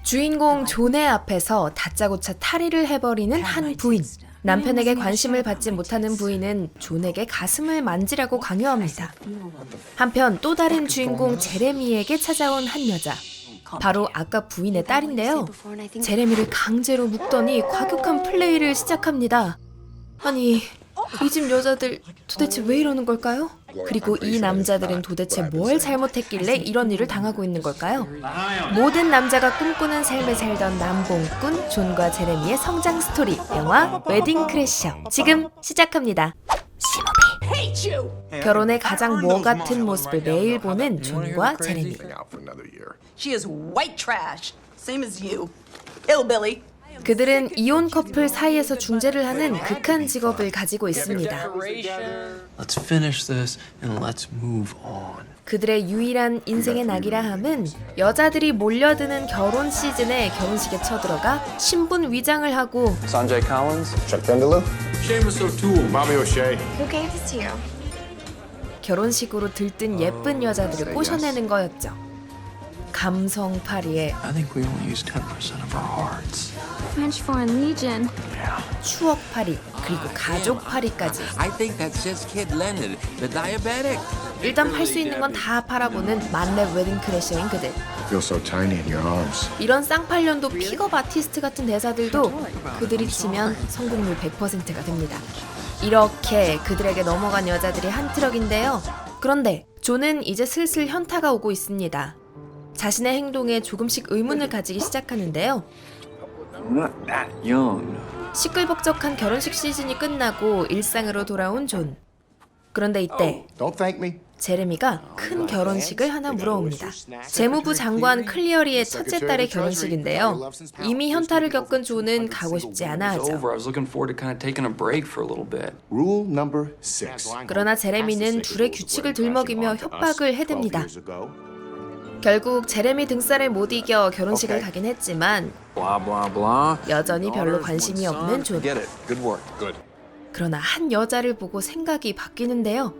주인공 존의 앞에서 다짜고짜 탈의를 해버리는 한 부인. 남편에게 관심을 받지 못하는 부인은 존에게 가슴을 만지라고 강요합니다. 한편 또 다른 주인공 제레미에게 찾아온 한 여자. 바로 아까 부인의 딸인데요. 제레미를 강제로 묶더니 과격한 플레이를 시작합니다. 아니, 이 집 여자들 도대체 왜 이러는 걸까요? 그리고 이 남자들은 도대체 뭘 잘못했길래 이런 일을 당하고 있는 걸까요? 모든 남자가 꿈꾸는 삶을 살던 남봉꾼 존과 제레미의 성장 스토리 영화 웨딩 크래셔 지금 시작합니다. 시모비. 결혼의 가장 뭐 같은 모습을 매일 보는 존과 제레미. She is white trash, same as you, hillbilly. 그들은 이혼 커플 사이에서 중재를 하는 극한 직업을 가지고 있습니다. Let's finish this and let's move on. 그들의 유일한 인생의 낙이라 함은 여자들이 몰려드는 결혼 시즌에 결혼식에 쳐들어가 신분 위장을 하고 Sanjay Collins, Chuck Pendelou, Seamus O'Toole. Mommy O'Shea. Who gave this to you? 결혼식으로 들뜬 예쁜 여자들을 꼬셔내는 거였죠. 감성 파리에 I think we only use 10% of our hearts. French Foreign Legion. 추억 파리 그리고 가족 파리까지 I think that's just Kid Leonard, the diabetic. 일단 팔 수 있는 건 다 팔아보는 만렙 웨딩 크래셔인 그들. Feel so tiny in your arms. 이런 쌍팔년도 픽업 아티스트 같은 대사들도 그들이 치면 성공률 100%가 됩니다. 이렇게 그들에게 넘어간 여자들이 한 트럭인데요. 그런데 존은 이제 슬슬 현타가 오고 있습니다. 자신의 행동에 조금씩 의문을 가지기 시작하는데요. I'm not that young. 시끌벅적한 결혼식 시즌이 끝나고 일상으로 돌아온 존. 그런데 이때 Don't thank me. 제레미가 큰 결혼식을 하나 물어옵니다. 재무부 장관 클리어리의 첫째 딸의 결혼식인데요. 이미 현타를 겪은 존은 가고 싶지 않아 It's 하죠. over. I was looking forward to kind of taking a break for a little bit. Rule number 6. 그러나 제레미는 둘의 규칙을 들먹이며 협박을 해댑니다. 결국 제레미 등살에 못 이겨 결혼식을 가긴 했지만 Blah blah blah. 여전히 별로 관심이 없는 존. Get it. Good work. Good. 그러나 한 여자를 보고 생각이 바뀌는데요.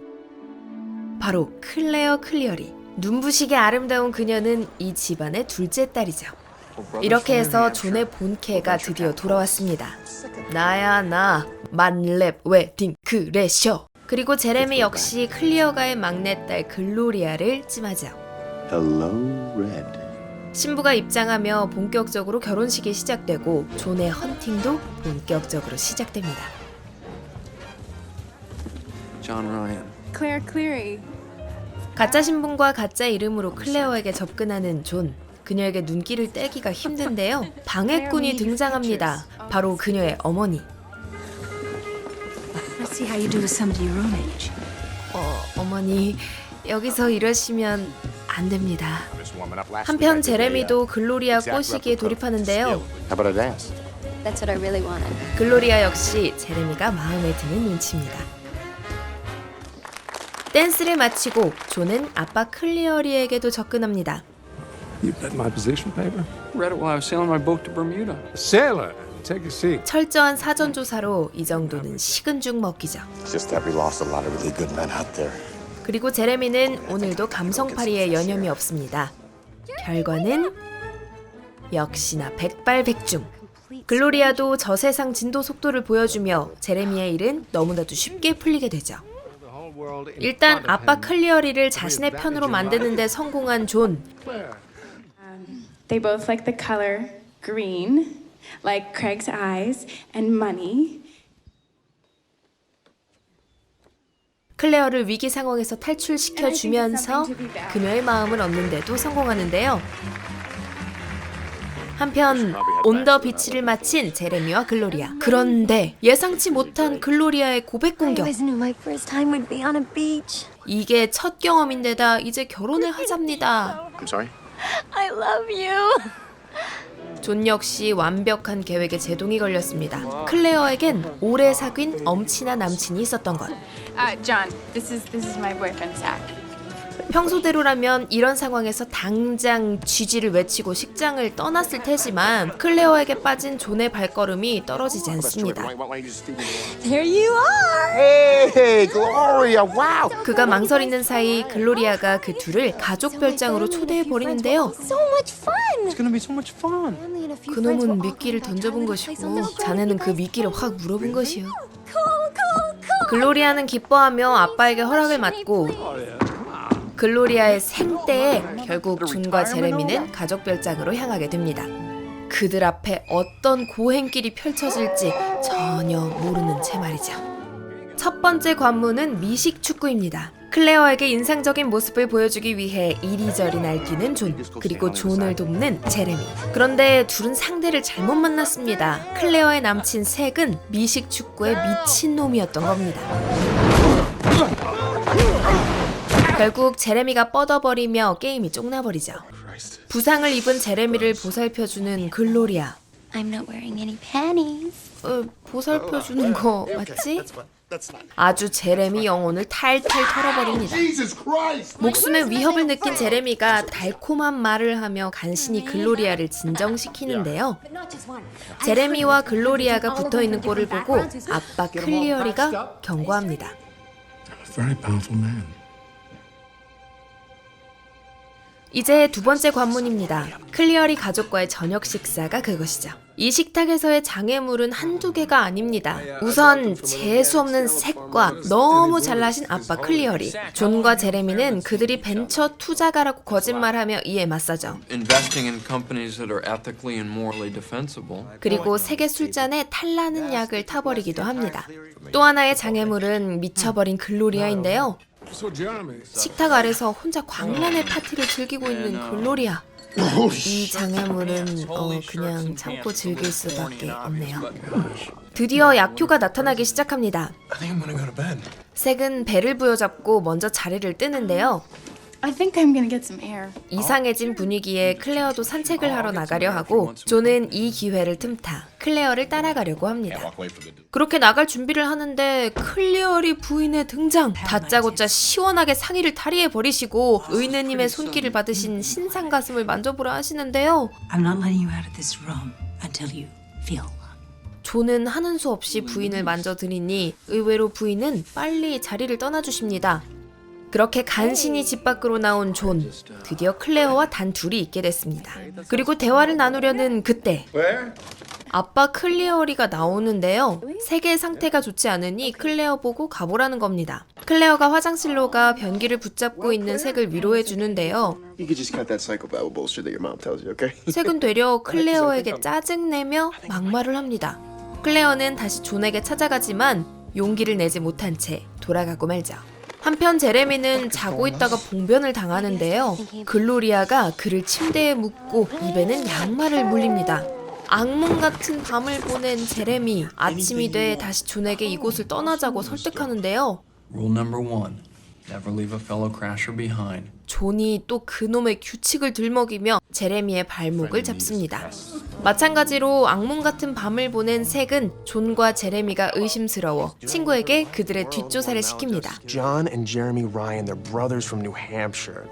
바로 클레어 클리어리. 눈부시게 아름다운 그녀는 이 집안의 둘째 딸이죠. 이렇게 해서 존의 본캐가 드디어 돌아왔습니다. 나야 나 만렙 웨딩 크래셔. 그리고 제레미 역시 클리어가의 막내딸 글로리아를 찜하죠. Hello, Red. 신부가 입장하며 본격적으로 결혼식이 시작되고 존의 헌팅도 본격적으로 시작됩니다. John Ryan. Claire Cleary. 가짜 신분과 가짜 이름으로 클레어에게 접근하는 존. 그녀에게 눈길을 떼기가 힘든데요. 방해꾼이 등장합니다. 바로 그녀의 어머니. Let's see how you do with somebody your own age. 어머니, 여기서 이러시면 안 됩니다. Just warming up last 한편 week, I did a, 제레미도 글로리아 꼬시기에 돌입하는데요. How about a dance? That's what I really wanted. 글로리아 역시 제레미가 마음에 드는 눈치입니다. 댄스를 마치고 존은 아빠 클리어리에게도 접근합니다. You bet my position paper? Read it while I was sailing my boat to Bermuda. Sailor, take a seat. 철저한 사전 조사로 이 정도는 식은 죽 먹기죠. It's just that we lost a lot of really good men out there. 그리고 제레미는 오늘도 감성파리에 여념이 없습니다. 결과는 역시나 백발백중. 글로리아도 저세상 진도 속도를 보여주며 제레미의 일은 너무나도 쉽게 풀리게 되죠. 일단 아빠 클리어리를 자신의 편으로 만드는 데 성공한 존. They both like the color green, like Craig's eyes, and money. 클레어를 위기 상황에서 탈출시켜주면서 그녀의 마음을 얻는 데도 성공하는데요. 한편 온 더 비치를 마친 제레미와 글로리아. 그런데 예상치 못한 글로리아의 고백 공격. I always knew my first time would be on a beach. 이게 첫 경험인데다 이제 결혼을 하잡니다. I'm sorry? I love you. 존 역시 완벽한 계획에 제동이 걸렸습니다. 클레어에겐 오래 사귄 엄친아 남친이 있었던 것. John, this is my boyfriend Zach. 평소대로라면 이런 상황에서 당장 쥐지를 외치고 식장을 떠났을 테지만 클레어에게 빠진 존의 발걸음이 떨어지지 않습니다. There you are! Hey, Gloria, wow! 그가 망설이는 사이 글로리아가 그 둘을 가족 별장으로 초대해버리는데요. So much fun! It's gonna be so much fun. 그놈은 미끼를 던져본 것이고 자네는 그 미끼를 확 물어본 것이요. 글로리아는 기뻐하며 아빠에게 허락을 받고 글로리아의 생때에 결국 존과 제레미는 가족 별장으로 향하게 됩니다. 그들 앞에 어떤 고행길이 펼쳐질지 전혀 모르는 채 말이죠. 첫 번째 관문은 미식 축구입니다. 클레어에게 인상적인 모습을 보여주기 위해 이리저리 날뛰는 존, 그리고 존을 돕는 제레미. 그런데 둘은 상대를 잘못 만났습니다. 클레어의 남친 색은 미식 축구에 미친 놈이었던 겁니다. 결국 제레미가 뻗어버리며 게임이 쪽나버리죠. 부상을 입은 제레미를 보살펴주는 글로리아. I'm not wearing any panties. 보살펴주는 거 맞지? 아주 제레미 영혼을 탈탈 털어버립니다. 목숨의 위협을 느낀 제레미가 달콤한 말을 하며 간신히 글로리아를 진정시키는데요. 제레미와 글로리아가 붙어있는 꼴을 보고 아빠 클리어리가 경고합니다. Very powerful man. 이제 두 번째 관문입니다. 클리어리 가족과의 저녁 식사가 그것이죠. 이 식탁에서의 장애물은 한두 개가 아닙니다. 우선 재수없는 색과 너무 잘나신 아빠 클리어리. 존과 제레미는 그들이 벤처 투자가라고 거짓말하며 이에 맞서죠. Investing in companies that are ethically and morally defensible. 그리고 세계 술잔에 탈나는 약을 타버리기도 합니다. 또 하나의 장애물은 미쳐버린 글로리아인데요. So, Jeremy, 식탁 아래서 혼자 광란의 파티를 즐기고 있는 글로리아. 이 장애물은 그냥 참고 즐길 수밖에 없네요. 드디어 약효가 나타나기 시작합니다. I think I'm gonna go to bed. 색은 배를 부여잡고 먼저 자리를 뜨는데요. I think I'm gonna get some air. 이상해진 분위기에 클레어도 산책을 하러 나가려 하고 존은 이 기회를 틈타 클레어를 따라가려고 합니다. 그렇게 나갈 준비를 하는데 클리어리 부인의 등장! 다짜고짜 시원하게 상의를 탈의해 버리시고 의느님의 손길을 받으신 신상 가슴을 만져보라 하시는데요. I'm not letting you out of this room until you feel. 존은 하는 수 없이 부인을 만져드리니 의외로 부인은 빨리 자리를 떠나주십니다. 그렇게 간신히 집 밖으로 나온 존, 드디어 클레어와 단 둘이 있게 됐습니다. 그리고 대화를 나누려는 그때 아빠 클리어리가 나오는데요. 색의 상태가 좋지 않으니 클레어 보고 가보라는 겁니다. 클레어가 화장실로 가 변기를 붙잡고 있는 색을 위로해 주는데요. You could just cut that psychobabble bullshit that your mom tells you, okay? 색은 되려 클레어에게 짜증내며 막말을 합니다. 클레어는 다시 존에게 찾아가지만 용기를 내지 못한 채 돌아가고 말죠. 한편 제레미는 자고 있다가 봉변을 당하는데요. 글로리아가 그를 침대에 묶고 입에는 양말을 물립니다. 악몽 같은 밤을 보낸 제레미. 아침이 돼 다시 존에게 이곳을 떠나자고 설득하는데요. Rule number 1. Never leave a fellow crasher behind. 존이 또 그놈의 규칙을 들먹이며 제레미의 발목을 잡습니다. 마찬가지로 악몽 같은 밤을 보낸 색은 존과 제레미가 의심스러워 친구에게 그들의 뒷조사를 시킵니다. John and Jeremy Ryan, they're brothers from New Hampshire.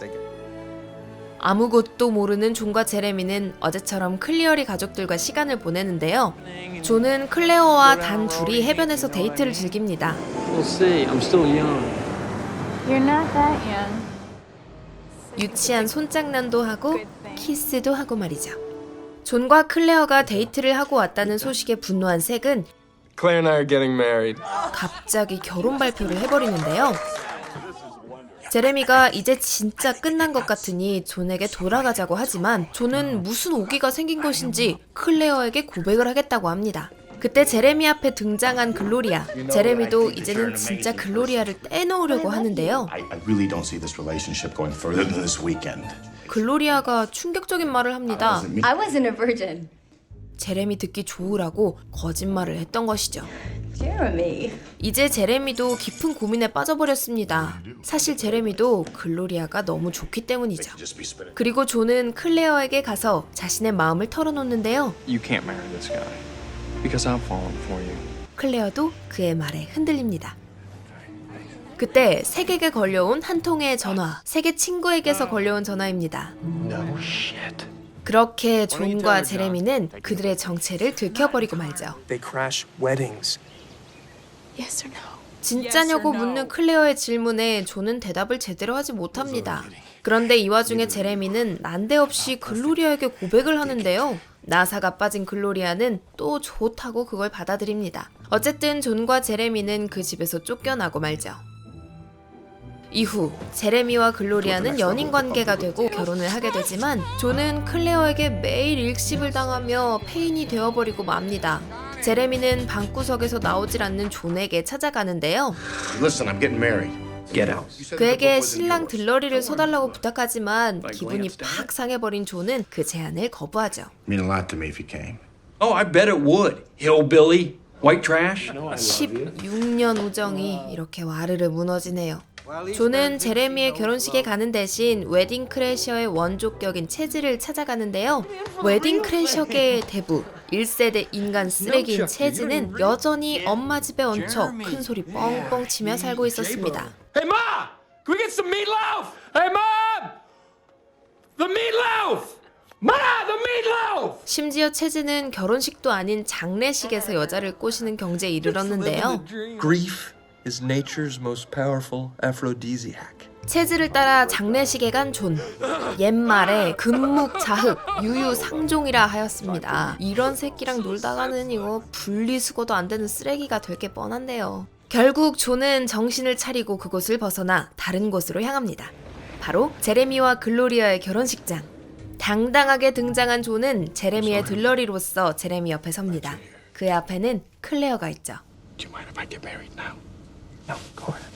아무것도 모르는 존과 제레미는 어제처럼 클리어리 가족들과 시간을 보내는데요. 존은 클레어와 단 둘이 해변에서 데이트를 즐깁니다. We'll see. I'm still young. You're not that young. 유치한 손장난도 하고 키스도 하고 말이죠. 존과 클레어가 데이트를 하고 왔다는 소식에 분노한 색은 Claire and I are getting married. 갑자기 결혼 발표를 해버리는데요. 제레미가 이제 진짜 끝난 것 같으니 존에게 돌아가자고 하지만 존은 무슨 오기가 생긴 것인지 클레어에게 고백을 하겠다고 합니다. 그때 제레미 앞에 등장한 글로리아. 제레미도 이제는 진짜 글로리아를 떼놓으려고 하는데요. I really don't see this relationship going further than this weekend. 글로리아가 충격적인 말을 합니다. I wasn't a virgin. 제레미 듣기 좋으라고 거짓말을 했던 것이죠. Jeremy. 이제 제레미도 깊은 고민에 빠져버렸습니다. 사실 제레미도 글로리아가 너무 좋기 때문이죠. 그리고 존은 클레어에게 가서 자신의 마음을 털어놓는데요. You can't marry this guy because I'm falling for you. 클레어도 그의 말에 흔들립니다. 그때 세객에 걸려온 한 통의 전화. 세계 친구에게서 걸려온 전화입니다. No shit. 그렇게 존과 제레미는 그들의 정체를 들켜버리고 말죠. They crash weddings. Yes or no? 진짜냐고 묻는 클레어의 질문에 존은 대답을 제대로 하지 못합니다. 그런데 이 와중에 제레미는 난데없이 글로리아에게 고백을 하는데요. 나사가 빠진 글로리아는 또 좋다고 그걸 받아들입니다. 어쨌든 존과 제레미는 그 집에서 쫓겨나고 말죠. 이후 제레미와 글로리아는 연인 관계가 되고 결혼을 하게 되지만 존은 클레어에게 매일 일십을 당하며 폐인이 되어버리고 맙니다. 제레미는 방구석에서 나오질 않는 존에게 찾아가는데요. Listen, I'm getting married. Get out. 그에게 신랑 들러리를 서달라고 부탁하지만 기분이 팍 상해버린 존은 그 제안을 거부하죠. Mean a lot to me if you came. Oh, I bet it would. Hillbilly. White trash. 16년 우정이 이렇게 와르르 무너지네요. 존은 제레미의 결혼식에 가는 대신 웨딩 크래셔의 원조격인 체즈를 찾아가는데요. 웨딩 크래셔계의 대부 1세대 인간 쓰레기인 체즈는 여전히 엄마 집에 얹혀 큰 소리 뻥뻥 치며 살고 있었습니다. Hey, Ma! Can we get some meatloaf? Hey, Mom! The meatloaf! Ma, the meatloaf! 심지어 체즈는 결혼식도 아닌 장례식에서 여자를 꼬시는 경지에 이르렀는데요. Grief is nature's most powerful aphrodisiac. 체즈를 따라 장례식에 간 존. 옛말에 금묵자흑, 유유상종이라 하였습니다. 이런 새끼랑 놀다가는 이거 분리수거도 안 되는 쓰레기가 될 게 뻔한데요. 결국 존은 정신을 차리고 그곳을 벗어나 다른 곳으로 향합니다. 바로 제레미와 글로리아의 결혼식장. 당당하게 등장한 존은 제레미의 들러리로서 제레미 옆에 섭니다. 그의 앞에는 클레어가 있죠. Do you mind if I get married now? No, go ahead.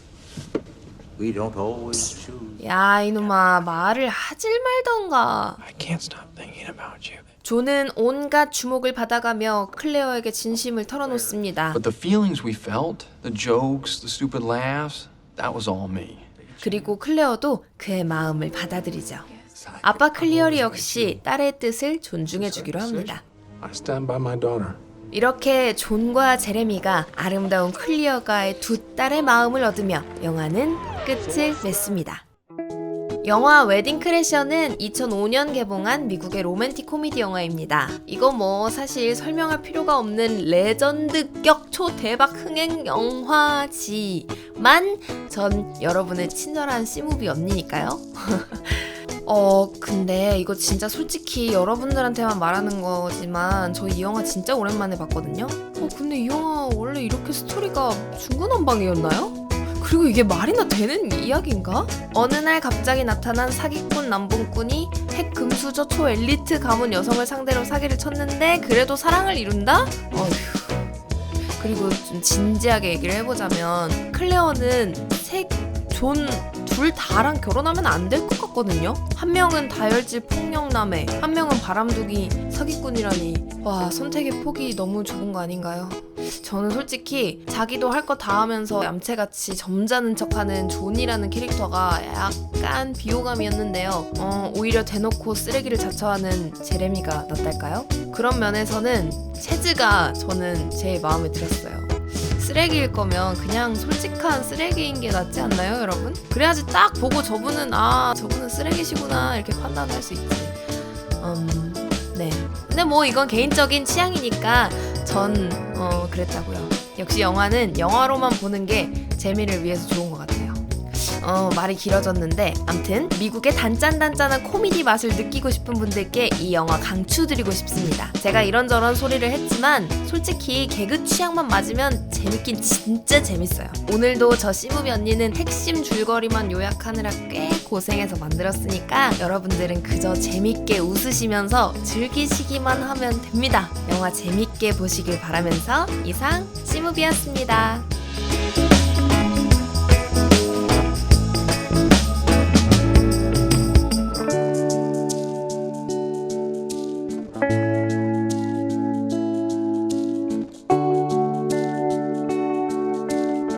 We don't always choose. 야 이놈아 말을 하질 말던가. I can't stop thinking about you. 존은 온갖 주목을 받아가며 클레어에게 진심을 털어놓습니다. But the feelings we felt, the jokes, the stupid laughs, that was all me. 그리고 클레어도 그의 마음을 받아들이죠. 아빠 클리어리 역시 딸의 뜻을 존중해주기로 합니다. I stand by my daughter. 이렇게 존과 제레미가 아름다운 클리어가의 두 딸의 마음을 얻으며 영화는 끝을 맺습니다. 영화 웨딩 크래셔는 2005년 개봉한 미국의 로맨틱 코미디 영화입니다. 이거 뭐 사실 설명할 필요가 없는 레전드격 초대박 흥행 영화지만 전 여러분의 친절한 씨무비 언니니까요. 근데 이거 진짜 솔직히 여러분들한테만 말하는 거지만 저 이 영화 진짜 오랜만에 봤거든요? 근데 이 영화 원래 이렇게 스토리가 중구난방이었나요? 그리고 이게 말이나 되는 이야기인가? 어느 날 갑자기 나타난 사기꾼 남봉꾼이 핵 금수저 초엘리트 가문 여성을 상대로 사기를 쳤는데 그래도 사랑을 이룬다? 어휴. 그리고 좀 진지하게 얘기를 해보자면 클레어는 존 둘 다랑 결혼하면 안 될 것 같거든요? 한 명은 다혈질 폭력남에 한 명은 바람둥이 사기꾼이라니 와 선택의 폭이 너무 좁은 거 아닌가요? 저는 솔직히 자기도 할 거 다 하면서 얌체같이 점잖은 척하는 존이라는 캐릭터가 약간 비호감이었는데요. 오히려 대놓고 쓰레기를 자처하는 제레미가 낫달까요? 그런 면에서는 체즈가 저는 제일 마음에 들었어요. 쓰레기일 거면 그냥 솔직한 쓰레기인 게 낫지 않나요, 여러분? 그래야지 딱 보고 저분은 저분은 쓰레기시구나 이렇게 판단할 수 있지. 네. 근데 뭐 이건 개인적인 취향이니까 전 그랬다고요. 역시 영화는 영화로만 보는 게 재미를 위해서 좋은 것 같아요. 말이 길어졌는데 암튼 미국의 단짠단짠한 코미디 맛을 느끼고 싶은 분들께 이 영화 강추드리고 싶습니다. 제가 이런저런 소리를 했지만 솔직히 개그 취향만 맞으면 재밌긴 진짜 재밌어요. 오늘도 저 씨무비 언니는 핵심 줄거리만 요약하느라 꽤 고생해서 만들었으니까 여러분들은 그저 재밌게 웃으시면서 즐기시기만 하면 됩니다. 영화 재밌게 보시길 바라면서 이상 씨무비였습니다.